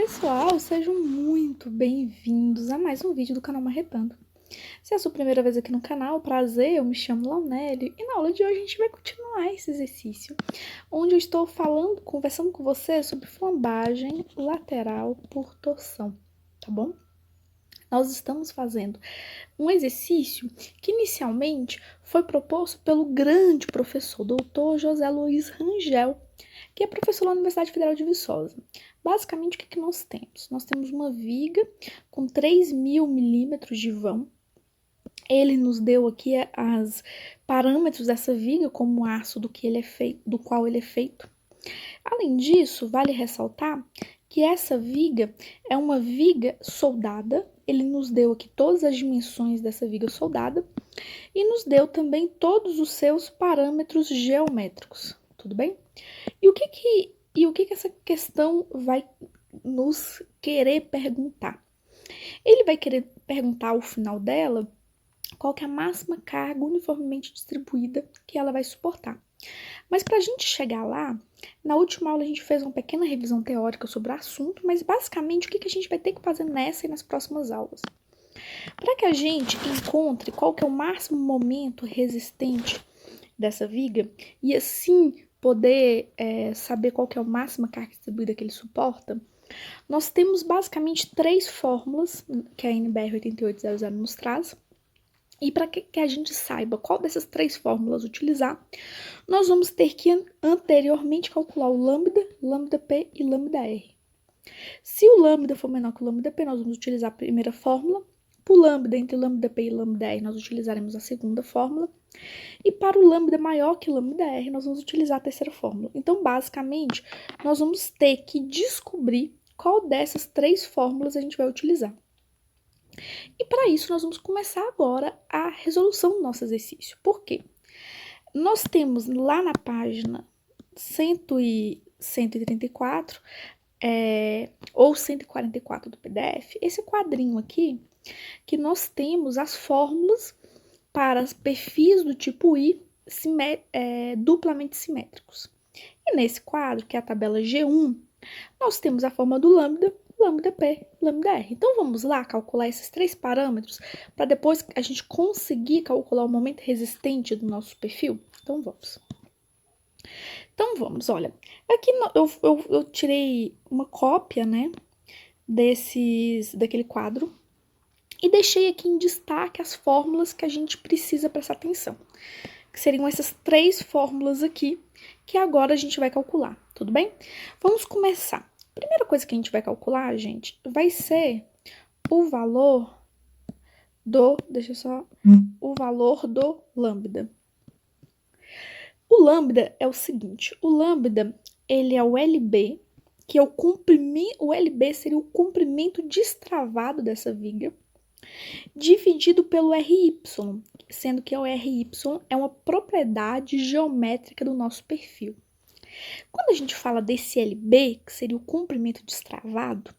Pessoal, sejam muito bem-vindos a mais um vídeo do canal Marretando. Se é a sua primeira vez aqui no canal, prazer, eu me chamo Launelli e na aula de hoje a gente vai continuar esse exercício, onde eu estou conversando com você sobre flambagem lateral por torção, tá bom? Nós estamos fazendo um exercício que inicialmente foi proposto pelo grande professor, doutor José Luiz Rangel, que é professor da Universidade Federal de Viçosa. Basicamente, o que nós temos? Nós temos uma viga com 3.000 milímetros de vão. Ele nos deu aqui os parâmetros dessa viga, como o aço do qual ele é feito. Além disso, vale ressaltar que essa viga é uma viga soldada. Ele nos deu aqui todas as dimensões dessa viga soldada e nos deu também todos os seus parâmetros geométricos, tudo bem? E o que essa questão vai nos querer perguntar? Ele vai querer perguntar ao final dela qual que é a máxima carga uniformemente distribuída que ela vai suportar. Mas para a gente chegar lá, na última aula a gente fez uma pequena revisão teórica sobre o assunto, mas basicamente o que a gente vai ter que fazer nessa e nas próximas aulas? Para que a gente encontre qual que é o máximo momento resistente dessa viga e assim poder saber qual que é a máxima carga distribuída que ele suporta, nós temos basicamente três fórmulas que a NBR 8800 nos traz. E para que a gente saiba qual dessas três fórmulas utilizar, nós vamos ter que anteriormente calcular o lambda, lambda P e lambda R. Se o lambda for menor que o lambda P, nós vamos utilizar a primeira fórmula. Para o lambda, entre lambda P e lambda R, nós utilizaremos a segunda fórmula. E para o lambda maior que lambda R, nós vamos utilizar a terceira fórmula. Então, basicamente, nós vamos ter que descobrir qual dessas três fórmulas a gente vai utilizar. E para isso, nós vamos começar agora a resolução do nosso exercício. Por quê? Nós temos lá na página 134 ou 144 do PDF, esse quadrinho aqui, que nós temos as fórmulas para perfis do tipo I duplamente simétricos. E nesse quadro, que é a tabela G1, nós temos a forma do lambda, lambda P, lambda R. Então, vamos lá calcular esses três parâmetros para depois a gente conseguir calcular o momento resistente do nosso perfil? Então, vamos. Olha, aqui eu tirei uma cópia, né, daquele quadro e deixei aqui em destaque as fórmulas que a gente precisa prestar atenção, que seriam essas três fórmulas aqui, que agora a gente vai calcular, tudo bem? Vamos começar. A primeira coisa que a gente vai calcular, gente, vai ser o valor do, o valor do lambda. O lambda é o seguinte, o lambda, ele é o LB, que é o LB seria o comprimento destravado dessa viga, dividido pelo RY, sendo que o RY é uma propriedade geométrica do nosso perfil. Quando a gente fala desse LB, que seria o comprimento destravado,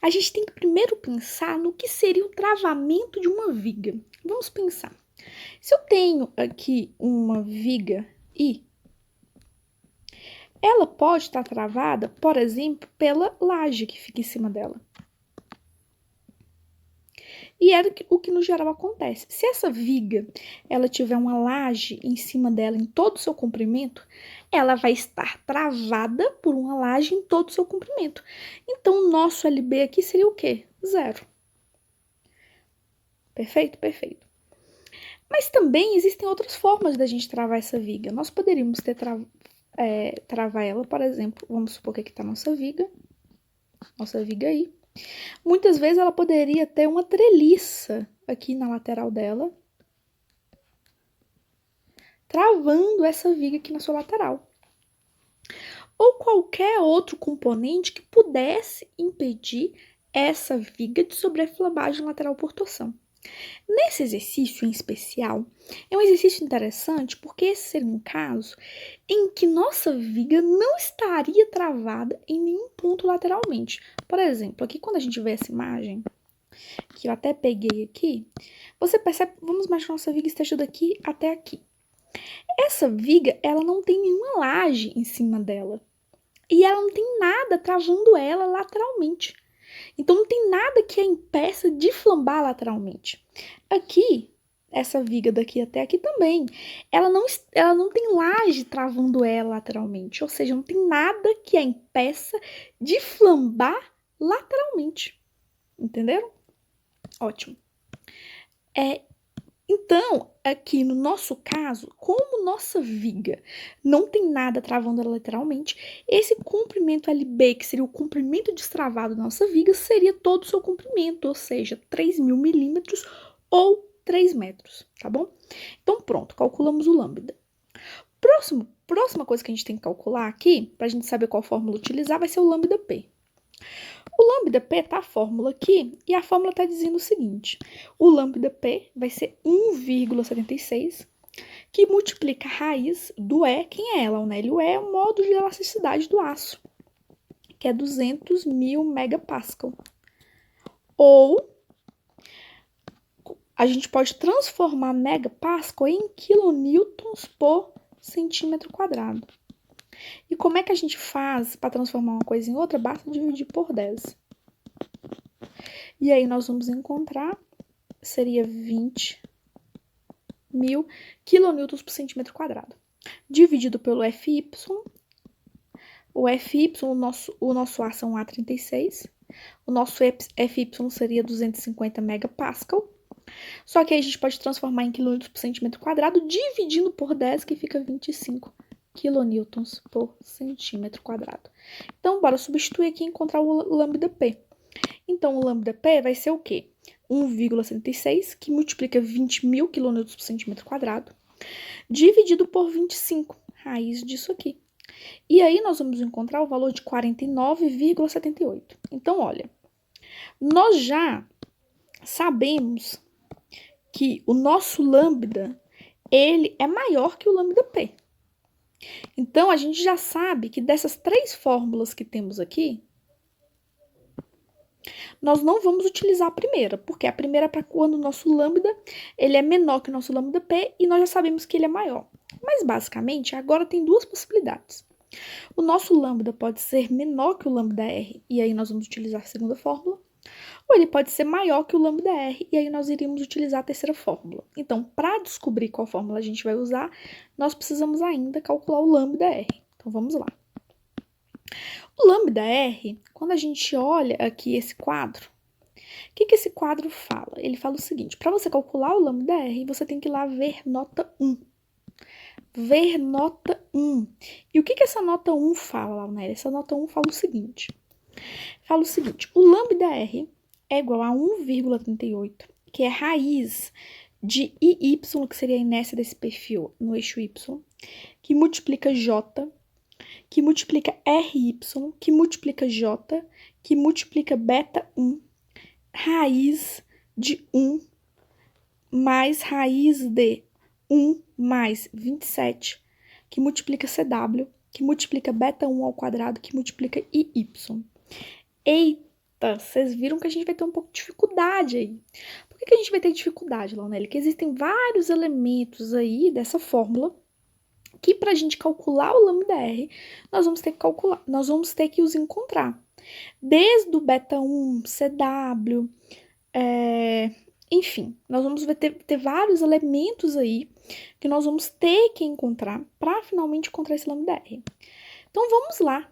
a gente tem que primeiro pensar no que seria o travamento de uma viga. Vamos pensar. Se eu tenho aqui uma viga I, ela pode estar travada, por exemplo, pela laje que fica em cima dela. E é o que no geral acontece. Se essa viga ela tiver uma laje em cima dela em todo o seu comprimento, ela vai estar travada por uma laje em todo o seu comprimento. Então, o nosso LB aqui seria o quê? 0. Perfeito? Perfeito. Mas também existem outras formas da gente travar essa viga. Nós poderíamos travar ela, por exemplo, vamos supor que aqui está nossa viga aí. Muitas vezes ela poderia ter uma treliça aqui na lateral dela, travando essa viga aqui na sua lateral. Ou qualquer outro componente que pudesse impedir essa viga de sofrer flambagem lateral por torção. Nesse exercício em especial, é um exercício interessante porque esse seria um caso em que nossa viga não estaria travada em nenhum ponto lateralmente. Por exemplo, aqui quando a gente vê essa imagem, que eu até peguei aqui, você percebe, vamos imaginar que nossa viga esteja daqui até aqui. Essa viga, ela não tem nenhuma laje em cima dela. E ela não tem nada travando ela lateralmente. Então, não tem nada que a impeça de flambar lateralmente. Aqui, essa viga daqui até aqui também, ela não tem laje travando ela lateralmente, ou seja, não tem nada que a impeça de flambar lateralmente. Entenderam? Ótimo. Então, aqui no nosso caso, como nossa viga não tem nada travando ela lateralmente, esse comprimento LB, que seria o comprimento destravado da nossa viga, seria todo o seu comprimento, ou seja, 3.000 milímetros ou 3 metros, tá bom? Então, pronto, calculamos o lambda. Próxima coisa que a gente tem que calcular aqui, para a gente saber qual fórmula utilizar, vai ser o lambda P. O lambda P tá a fórmula aqui, e a fórmula está dizendo o seguinte: o lambda P vai ser 1,76, que multiplica a raiz do E. Quem é ela, né? O E é o módulo de elasticidade do aço, que é 200.000 megapascal. Ou a gente pode transformar megapascal em quilonewtons por centímetro quadrado. E como é que a gente faz para transformar uma coisa em outra? Basta dividir por 10. E aí nós vamos encontrar, seria 20.000 quilonewtons por centímetro quadrado. Dividido pelo FY, o FY, o nosso A são A36, o nosso FY seria 250 megapascal, só que aí a gente pode transformar em quilonewtons por centímetro quadrado, dividindo por 10, que fica 25 quilonewtons por centímetro quadrado. Então, bora substituir aqui e encontrar o lambda P. Então, o lambda P vai ser o quê? 1,76, que multiplica 20.000 quilonewtons por centímetro quadrado, dividido por 25, raiz disso aqui. E aí, nós vamos encontrar o valor de 49,78. Então, olha, nós já sabemos que o nosso lambda, ele é maior que o lambda P. Então, a gente já sabe que dessas 3 fórmulas que temos aqui, nós não vamos utilizar a primeira, porque a primeira é para quando o nosso lambda ele é menor que o nosso lambda P e nós já sabemos que ele é maior. Mas, basicamente, agora tem 2 possibilidades. O nosso lambda pode ser menor que o lambda R, e aí nós vamos utilizar a segunda fórmula, ou ele pode ser maior que o lambda R, e aí nós iríamos utilizar a terceira fórmula. Então, para descobrir qual fórmula a gente vai usar, nós precisamos ainda calcular o lambda R. Então, vamos lá. O lambda R, quando a gente olha aqui esse quadro, o que esse quadro fala? Ele fala o seguinte: para você calcular o lambda R, você tem que ir lá ver nota 1. Ver nota 1. E o que essa nota 1 fala, né? Essa nota 1 fala o seguinte: o lambda R é igual a 1,38, que é raiz de IY, que seria a inércia desse perfil no eixo Y, que multiplica J, que multiplica RY, que multiplica J, que multiplica beta 1, raiz de 1, mais raiz de 1 mais 27, que multiplica CW, que multiplica beta 1 ao quadrado, que multiplica IY. Eita, vocês viram que a gente vai ter um pouco de dificuldade aí. Por que a gente vai ter dificuldade, Launelli? Que existem vários elementos aí dessa fórmula que para a gente calcular o lambda R, nós vamos ter que os encontrar. Desde o beta 1, CW, enfim, nós vamos ter vários elementos aí que nós vamos ter que encontrar para finalmente encontrar esse lambda R. Então, vamos lá.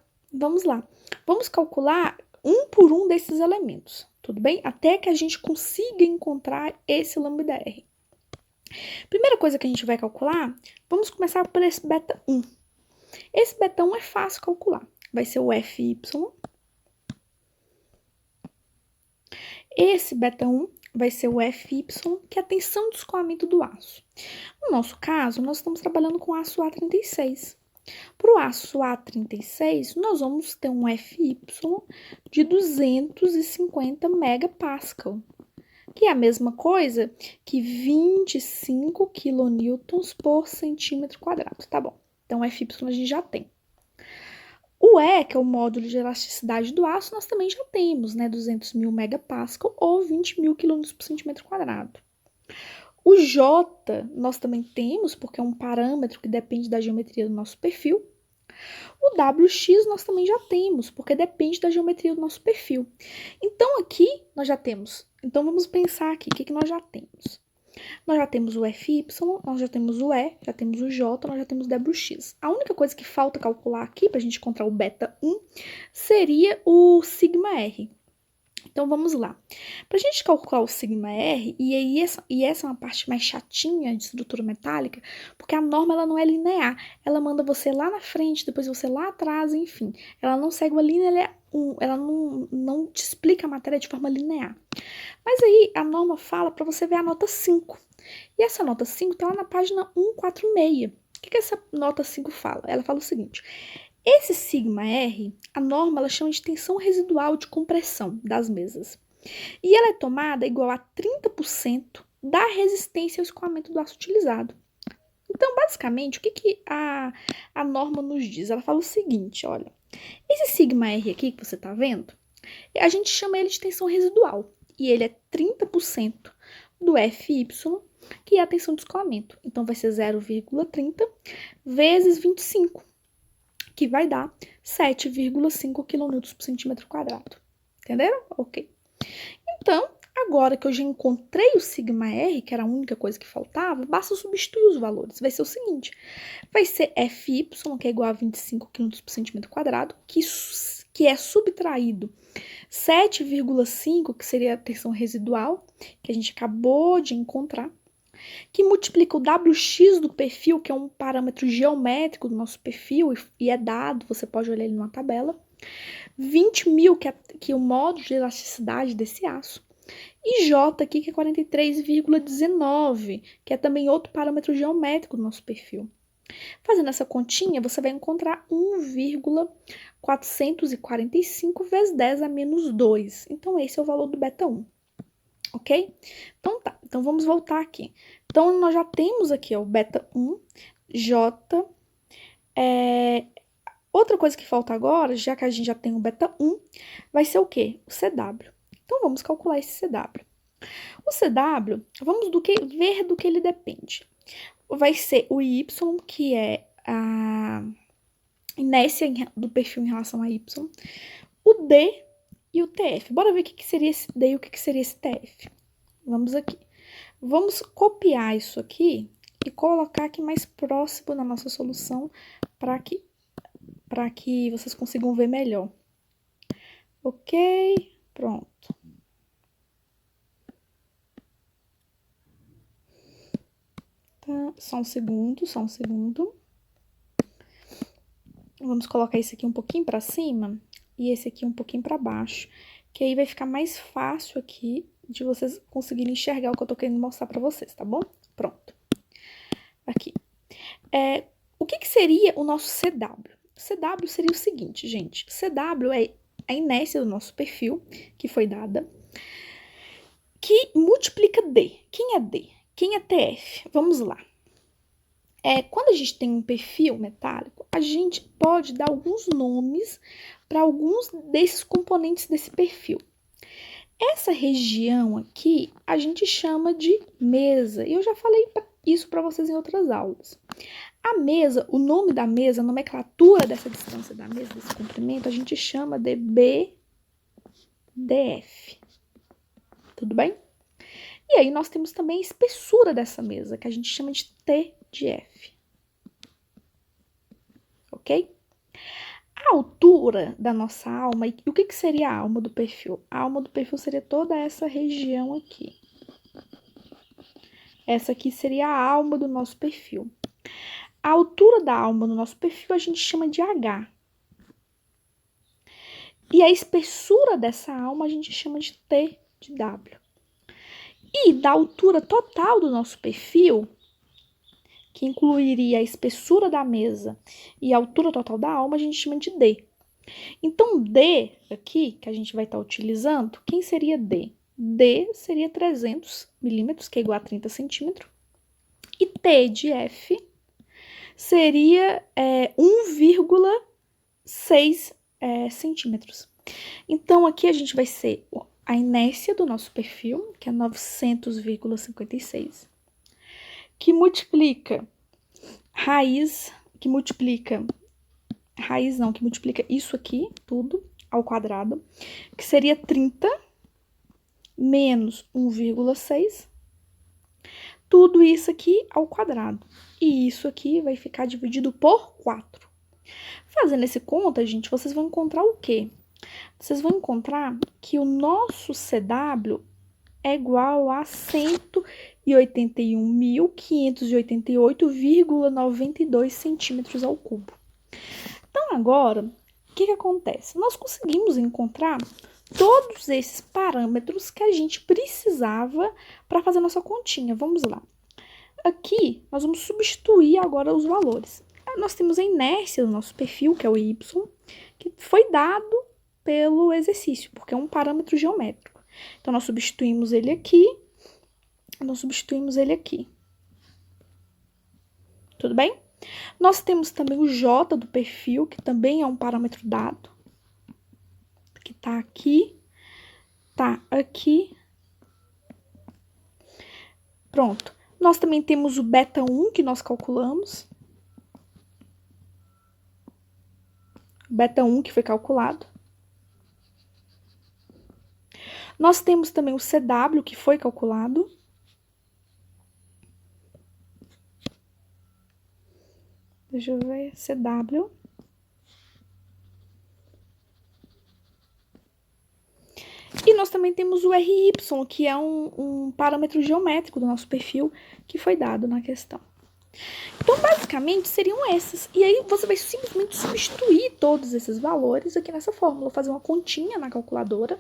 Vamos calcular um por um desses elementos, tudo bem? Até que a gente consiga encontrar esse lambda R. Primeira coisa que a gente vai calcular, vamos começar por esse beta 1. Esse beta 1 é fácil calcular. Vai ser o FY. Esse beta 1 vai ser o FY, que é a tensão de escoamento do aço. No nosso caso, nós estamos trabalhando com aço A36. Para o aço A36, nós vamos ter um FY de 250 megapascal, que é a mesma coisa que 25 quilonewtons por centímetro quadrado, tá bom? Então, FY a gente já tem. O E, que é o módulo de elasticidade do aço, nós também já temos, né? 200.000 megapascal ou 20.000 quilômetros por centímetro quadrado. O J nós também temos, porque é um parâmetro que depende da geometria do nosso perfil. O WX nós também já temos, porque depende da geometria do nosso perfil. Então, aqui nós já temos. Então, vamos pensar aqui, o que nós já temos? Nós já temos o FY, nós já temos o E, já temos o J, nós já temos o WX. A única coisa que falta calcular aqui, para a gente encontrar o beta 1, seria o sigma R. Então, vamos lá. Para a gente calcular o sigma R, e essa é uma parte mais chatinha de estrutura metálica, porque a norma ela não é linear. Ela manda você lá na frente, depois você lá atrás, enfim. Ela não segue uma linha, ela não te explica a matéria de forma linear. Mas aí a norma fala para você ver a nota 5. E essa nota 5 está lá na página 146. O que essa nota 5 fala? Ela fala o seguinte: esse sigma R, a norma ela chama de tensão residual de compressão das mesas. E ela é tomada igual a 30% da resistência ao escoamento do aço utilizado. Então, basicamente, o que a norma nos diz? Ela fala o seguinte, olha, esse sigma R aqui que você está vendo, a gente chama ele de tensão residual. E ele é 30% do FY, que é a tensão de escoamento. Então, vai ser 0,30 vezes 25, que vai dar 7,5 kN por centímetro quadrado. Entenderam? Ok. Então, agora que eu já encontrei o sigma R, que era a única coisa que faltava, basta substituir os valores. Vai ser o seguinte, vai ser FY, que é igual a 25 kN por centímetro quadrado, que é subtraído 7,5, que seria a tensão residual, que a gente acabou de encontrar, que multiplica o WX do perfil, que é um parâmetro geométrico do nosso perfil, e é dado, você pode olhar ele numa tabela, 20.000, que é o módulo de elasticidade desse aço, e J aqui, que é 43,19, que é também outro parâmetro geométrico do nosso perfil. Fazendo essa continha, você vai encontrar 1,445 vezes 10 a menos 2. Então, esse é o valor do beta 1. Ok? Então, tá. Então, vamos voltar aqui. Então, nós já temos aqui ó, o beta 1, J. Outra coisa que falta agora, já que a gente já tem o beta 1, vai ser o quê? O CW. Então, vamos calcular esse CW. O CW, vamos ver do que ele depende. Vai ser o Y, que é a inércia do perfil em relação a Y, o D e o TF. Bora ver o que seria esse D e o que seria esse TF. Vamos aqui. Vamos copiar isso aqui e colocar aqui mais próximo da nossa solução para que vocês consigam ver melhor. Ok? Pronto. Tá, só um segundo. Vamos colocar esse aqui um pouquinho para cima e esse aqui um pouquinho para baixo, que aí vai ficar mais fácil aqui de vocês conseguirem enxergar o que eu tô querendo mostrar para vocês, tá bom? Pronto. Aqui. O que seria o nosso CW? O CW seria o seguinte, gente. CW é a inércia do nosso perfil, que foi dada, que multiplica D. Quem é D? Quem é TF? Vamos lá. Quando a gente tem um perfil metálico, a gente pode dar alguns nomes para alguns desses componentes desse perfil. Essa região aqui, a gente chama de mesa. E eu já falei isso para vocês em outras aulas. A mesa, o nome da mesa, a nomenclatura dessa distância da mesa, desse comprimento, a gente chama de BDF. Tudo bem? E aí, nós temos também a espessura dessa mesa, que a gente chama de T de F. Ok? A altura da nossa alma, e o que seria a alma do perfil? A alma do perfil seria toda essa região aqui. Essa aqui seria a alma do nosso perfil. A altura da alma do nosso perfil a gente chama de H. E a espessura dessa alma a gente chama de T de W. E da altura total do nosso perfil, que incluiria a espessura da mesa e a altura total da alma, a gente chama de D. Então, D aqui, que a gente vai estar utilizando, quem seria D? D seria 300 milímetros, que é igual a 30 centímetros. E T de F seria 1,6 centímetros. Então, aqui a gente vai ser a inércia do nosso perfil, que é 900,56, que multiplica raiz não, que multiplica isso aqui, tudo, ao quadrado, que seria 30 menos 1,6, tudo isso aqui ao quadrado. E isso aqui vai ficar dividido por 4. Fazendo esse conta, gente, vocês vão encontrar o quê? Vocês vão encontrar que o nosso CW é igual a 181.588,92 centímetros ao cubo. Então, agora, o que acontece? Nós conseguimos encontrar todos esses parâmetros que a gente precisava para fazer nossa continha. Vamos lá. Aqui, nós vamos substituir agora os valores. Nós temos a inércia do nosso perfil, que é o y, que foi dado pelo exercício, porque é um parâmetro geométrico. Então, nós substituímos ele aqui, Tudo bem? Nós temos também o J do perfil, que também é um parâmetro dado, que tá aqui, tá aqui. Pronto. Nós também temos o beta 1, que nós calculamos. Beta 1, que foi calculado. Nós temos também o CW, que foi calculado. Deixa eu ver, CW. E nós também temos o RY, que é um parâmetro geométrico do nosso perfil, que foi dado na questão. Então, basicamente, seriam esses. E aí, você vai simplesmente substituir todos esses valores aqui nessa fórmula, fazer uma continha na calculadora,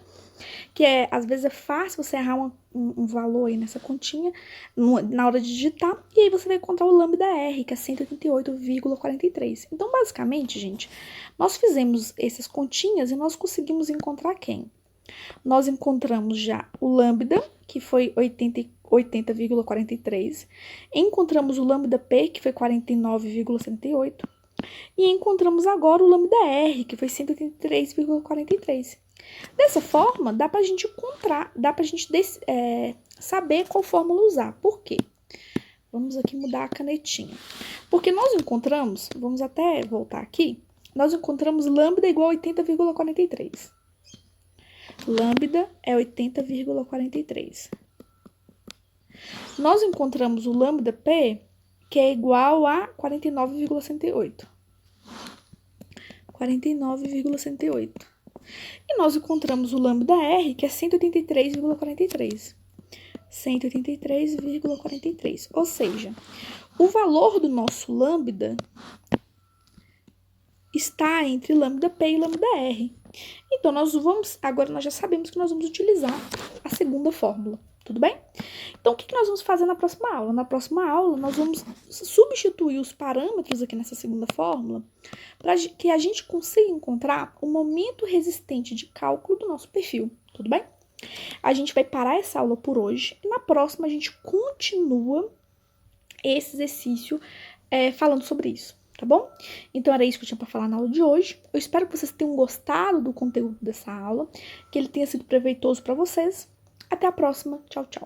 que às vezes é fácil você errar um valor aí nessa continha na hora de digitar, e aí você vai encontrar o lambda R, que é 188,43. Então, basicamente, gente, nós fizemos essas continhas e nós conseguimos encontrar quem? Nós encontramos já o lambda, que foi 80,43, encontramos o lambda P, que foi 49,78, e encontramos agora o lambda R, que foi 183,43. Dessa forma, dá pra gente saber qual fórmula usar. Por quê? Vamos aqui mudar a canetinha. Porque nós encontramos, vamos até voltar aqui, nós encontramos lambda igual a 80,43. Lambda é 80,43. Nós encontramos o lambda P, que é igual a 49,108. 49,108. E nós encontramos o lambda R, que é 183,43. 183,43. Ou seja, o valor do nosso lambda está entre lambda P e lambda R. Então, agora nós já sabemos que nós vamos utilizar a segunda fórmula, tudo bem? Então, o que nós vamos fazer na próxima aula? Na próxima aula, nós vamos substituir os parâmetros aqui nessa segunda fórmula para que a gente consiga encontrar o momento resistente de cálculo do nosso perfil, tudo bem? A gente vai parar essa aula por hoje e na próxima a gente continua esse exercício falando sobre isso. Tá bom? Então, era isso que eu tinha para falar na aula de hoje. Eu espero que vocês tenham gostado do conteúdo dessa aula, que ele tenha sido proveitoso para vocês. Até a próxima. Tchau, tchau.